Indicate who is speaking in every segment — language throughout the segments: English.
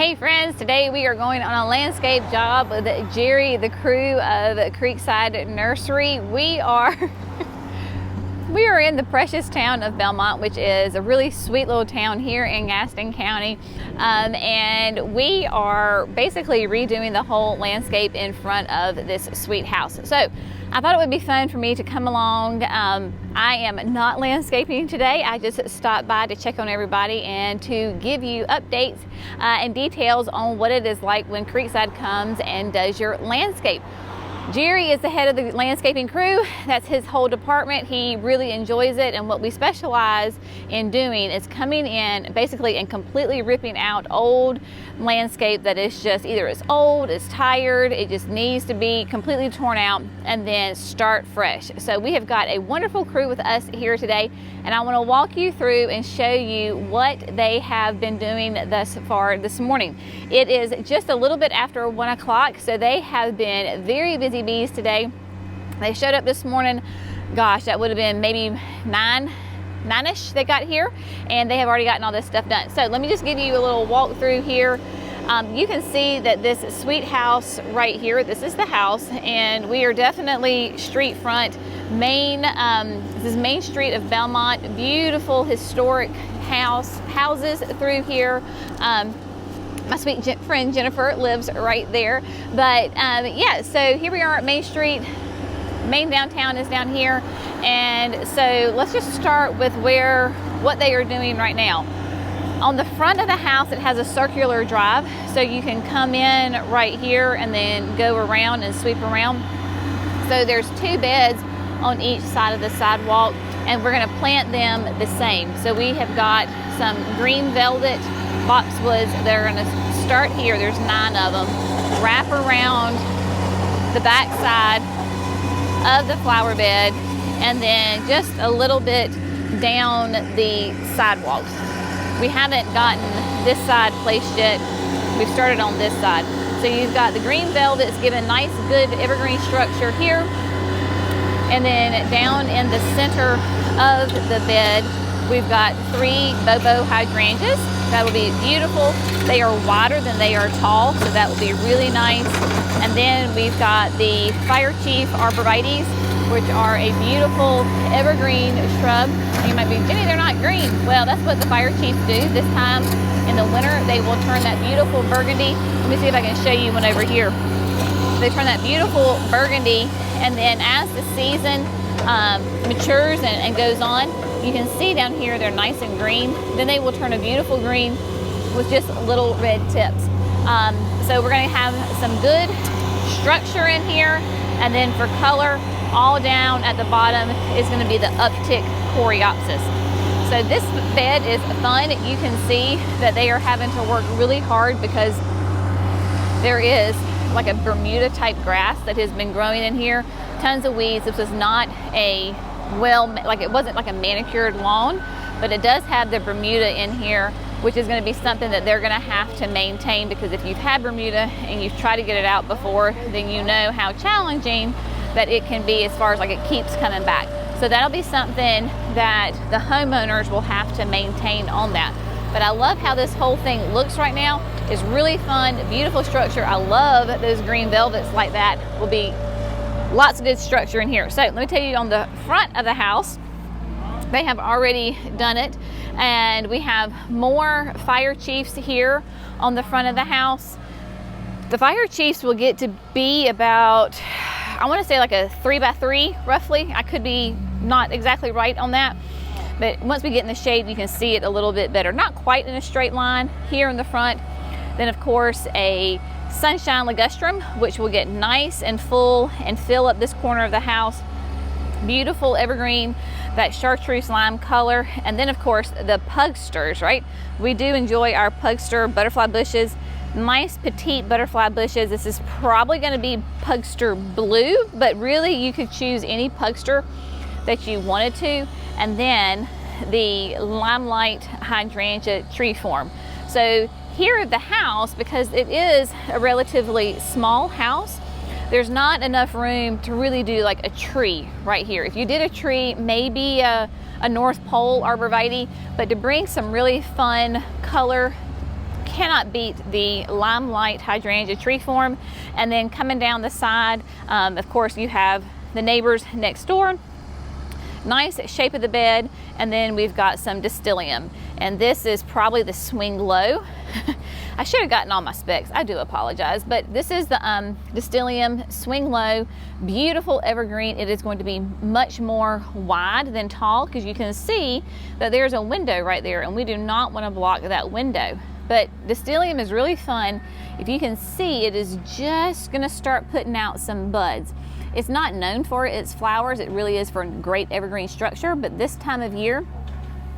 Speaker 1: Hey friends, today we are going on a landscape job with Jerry, the crew of Creekside Nursery. We are in the precious town of Belmont, which is a really sweet little town here in Gaston County. And we are basically redoing the whole landscape in front of this sweet house. So I thought it would be fun for me to come along. I am not landscaping today. I just stopped by to check on everybody and to give you updates and details on what it is like when Creekside comes and does your landscape. Jerry is the head of the landscaping crew. That's his whole department. He really enjoys it, and what we specialize in doing is coming in basically and completely ripping out old landscape that is just either it's old, it's tired, it just needs to be completely torn out, and then start fresh. So we have got a wonderful crew with us here today, and I want to walk you through and show you what they have been doing thus far this morning. It is just a little bit after 1 o'clock, so they have been very busy bees today. They showed up this morning, gosh, that would have been maybe nine-ish they got here, and they have already gotten all this stuff done. So let me just give you a little walk through here. You can see that this sweet house right here, this is the house, and we are definitely street front, this is Main Street of Belmont. Beautiful historic houses through here. My sweet friend Jennifer lives right there. But yeah, so here we are at Main Street. Main downtown is down here. And so let's just start with what they are doing right now. On the front of the house, it has a circular drive. So you can come in right here and then go around and sweep around. So there's 2 beds on each side of the sidewalk, and we're gonna plant them the same. So we have got some green velvet boxwoods that are going to start here. There's 9 of them. Wrap around the back side of the flower bed, and then just a little bit down the sidewalks. We haven't gotten this side placed yet. We've started on this side. So you've got the green velvet's giving nice, good evergreen structure here, and then down in the center of the bed, we've got 3 bobo hydrangeas. That will be beautiful. They are wider than they are tall, so that will be really nice. And then we've got the Fire Chief arborvitaes, which are a beautiful evergreen shrub. You might be, Jenny, they're not green. Well, that's what the Fire Chiefs do this time in the winter. They will turn that beautiful burgundy. Let me see if I can show you one over here. They turn that beautiful burgundy, and then as the season matures and goes on, you can see down here they're nice and green. Then they will turn a beautiful green with just little red tips. So we're going to have some good structure in here, and then for color, all down at the bottom is going to be the uptick coreopsis. So this bed is fun. You can see that they are having to work really hard because there is like a Bermuda type grass that has been growing in here. Tons of weeds. This was not it wasn't like a manicured lawn, but it does have the Bermuda in here, which is going to be something that they're going to have to maintain, because if you've had Bermuda and you've tried to get it out before, then you know how challenging that it can be as far as like it keeps coming back. So that'll be something that the homeowners will have to maintain on that. But I love how this whole thing looks right now. It's really fun, beautiful structure. I love those green velvets like that. Will be lots of good structure in here. So let me tell you, on the front of the house, they have already done it, and we have more Fire Chiefs here on the front of the house. The Fire Chiefs will get to be about, I want to say like a 3x3 roughly. I could be not exactly right on that, but once we get in the shade, you can see it a little bit better. Not quite in a straight line here in the front. Then of course a sunshine ligustrum, which will get nice and full and fill up this corner of the house. Beautiful evergreen, that chartreuse lime color. And then of course the pugsters, right? We do enjoy our pugster butterfly bushes. Nice petite butterfly bushes. This is probably going to be pugster blue, but really you could choose any pugster that you wanted to. And then the limelight hydrangea tree form. So here at the house, because it is a relatively small house, there's not enough room to really do like a tree right here. If you did a tree, maybe a North Pole arborvitae, but to bring some really fun color cannot beat the Limelight hydrangea tree form. And then coming down the side, of course, you have the neighbors next door. Nice shape of the bed. And then we've got some Distillium. And this is probably the Swing Low. I should have gotten all my specs. I do apologize. But this is the Distillium Swing Low. Beautiful evergreen. It is going to be much more wide than tall, because you can see that there's a window right there, and we do not want to block that window. But Distillium is really fun. If you can see, it is just going to start putting out some buds. It's not known for its flowers. It really is for great evergreen structure, but this time of year,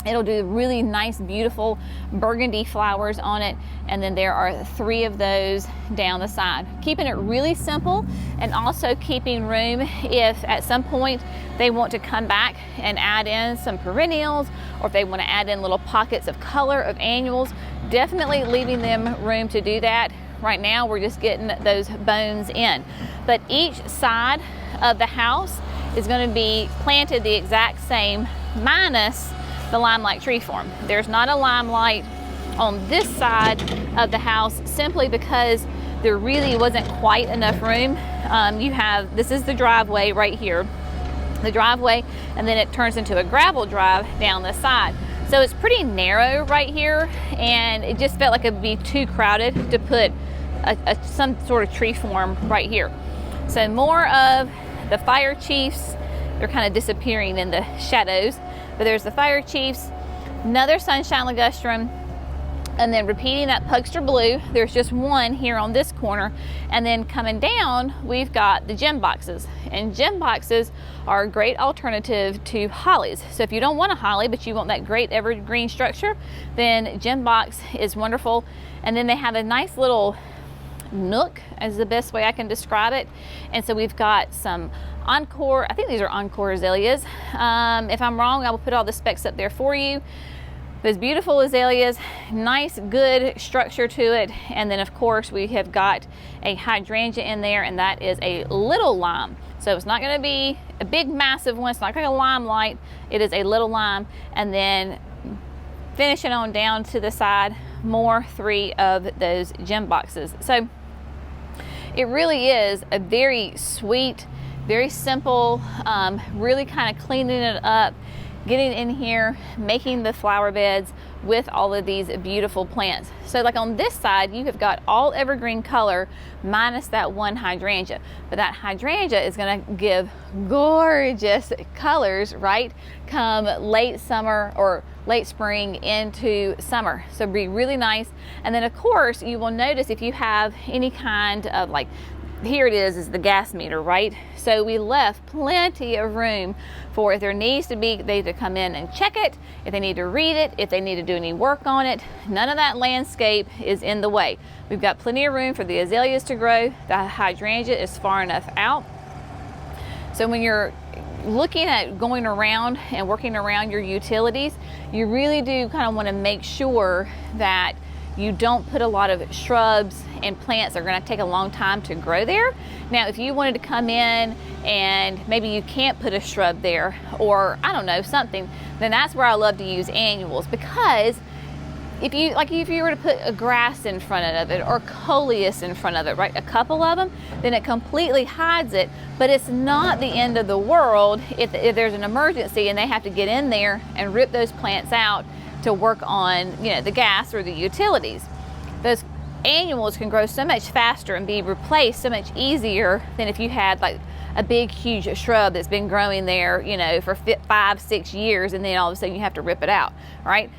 Speaker 1: it'll do really nice, beautiful burgundy flowers on it. And then there are 3 of those down the side. Keeping it really simple, and also keeping room if at some point they want to come back and add in some perennials, or if they want to add in little pockets of color of annuals, definitely leaving them room to do that. Right now, we're just getting those bones in. But each side of the house is going to be planted the exact same, minus the Limelight tree form. There's not a Limelight on this side of the house, simply because there really wasn't quite enough room. This is the driveway right here, the driveway, and then it turns into a gravel drive down the side. So it's pretty narrow right here, and it just felt like it would be too crowded to put some sort of tree form right here. So more of the Fire Chiefs. They're kind of disappearing in the shadows, but there's the Fire Chiefs, another Sunshine Ligustrum, and then repeating that Pugster Blue. There's just one here on this corner, and then coming down, we've got the gem boxes. And gem boxes are a great alternative to hollies. So if you don't want a holly, but you want that great evergreen structure, then gem box is wonderful. And then they have a nice little nook, is the best way I can describe it. And so we've got some Encore, I think these are Encore azaleas. If I'm wrong, I will put all the specs up there for you. Those beautiful azaleas, nice, good structure to it. And then of course we have got a hydrangea in there, and that is a little lime. So it's not going to be a big massive one. It's not like a Limelight. It is a little lime. And then finishing on down to the side, more 3 of those gem boxes. So it really is a very sweet, very simple, really kind of cleaning it up, getting in here, making the flower beds with all of these beautiful plants. So like on this side, you have got all evergreen color minus that one hydrangea. But that hydrangea is going to give gorgeous colors, right, come late summer or late spring into summer. So it'll be really nice. And then of course, you will notice if you have any kind of, like, here it is the gas meter, right? So we left plenty of room for if there needs to be, they to come in and check it, if they need to read it, if they need to do any work on it. None of that landscape is in the way. We've got plenty of room for the azaleas to grow. The hydrangea is far enough out. So when you're looking at going around and working around your utilities, you really do kind of want to make sure that you don't put a lot of shrubs and plants that are going to take a long time to grow there. Now, if you wanted to come in and maybe you can't put a shrub there, or I don't know, something, then that's where I love to use annuals, because if you were to put a grass in front of it or coleus in front of it, right, a couple of them, then it completely hides it. But it's not the end of the world if there's an emergency and they have to get in there and rip those plants out to work on, you know, the gas or the utilities. Those annuals can grow so much faster and be replaced so much easier than if you had like a big huge shrub that's been growing there, you know, for 5-6 years, and then all of a sudden you have to rip it out, right?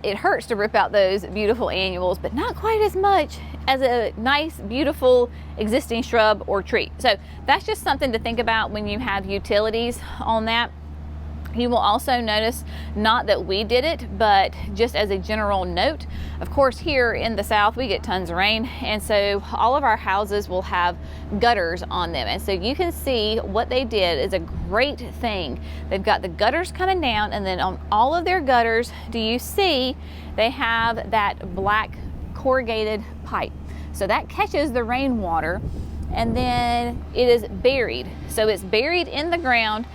Speaker 1: It hurts to rip out those beautiful annuals, but not quite as much as a nice, beautiful existing shrub or tree. So that's just something to think about when you have utilities on that. You will also notice, not that we did it, but just as a general note, of course here in the South we get tons of rain, and so all of our houses will have gutters on them. And so you can see what they did is a great thing. They've got the gutters coming down, and then on all of their gutters, do you see they have that black corrugated pipe? So that catches the rainwater, and then it is buried. So it's buried in the ground,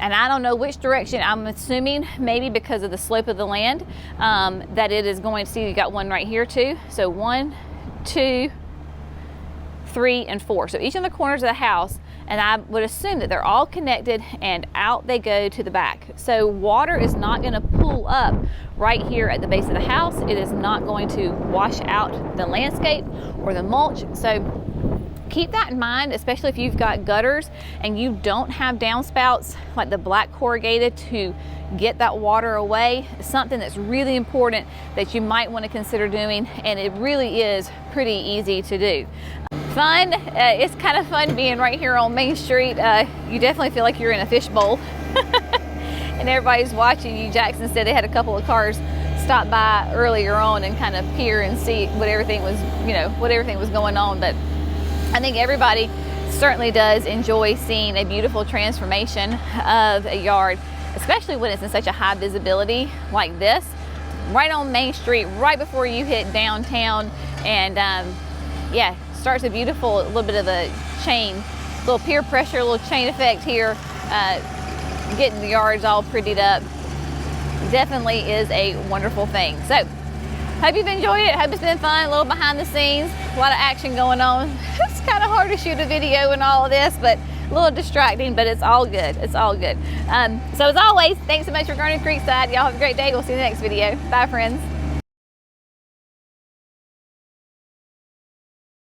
Speaker 1: And I don't know which direction. I'm assuming maybe because of the slope of the land that it is going to see. You got one right here too. So 1, 2, 3, and 4. So each of the corners of the house, and I would assume that they're all connected and out they go to the back. So water is not going to pool up right here at the base of the house. It is not going to wash out the landscape or the mulch. So keep that in mind, especially if you've got gutters and you don't have downspouts like the black corrugated to get that water away. It's something that's really important that you might want to consider doing, and it really is pretty easy to do. Fun, it's kind of fun being right here on Main Street. You definitely feel like you're in a fishbowl and everybody's watching you. Jackson said they had a couple of cars stop by earlier on and kind of peer and see what everything was, what everything was going on. But I think everybody certainly does enjoy seeing a beautiful transformation of a yard, especially when it's in such a high visibility like this, right on Main Street, right before you hit downtown. And yeah, starts a beautiful little bit of a chain, little peer pressure, little chain effect here, getting the yards all prettied up. Definitely is a wonderful thing. So hope you've enjoyed it. Hope it's been fun. A little behind the scenes, a lot of action going on. It's kind of hard to shoot a video and all of this, but a little distracting, but it's all good. It's all good. So as always, thanks so much for going to Creekside. Y'all have a great day. We'll see you in the next video. Bye, friends.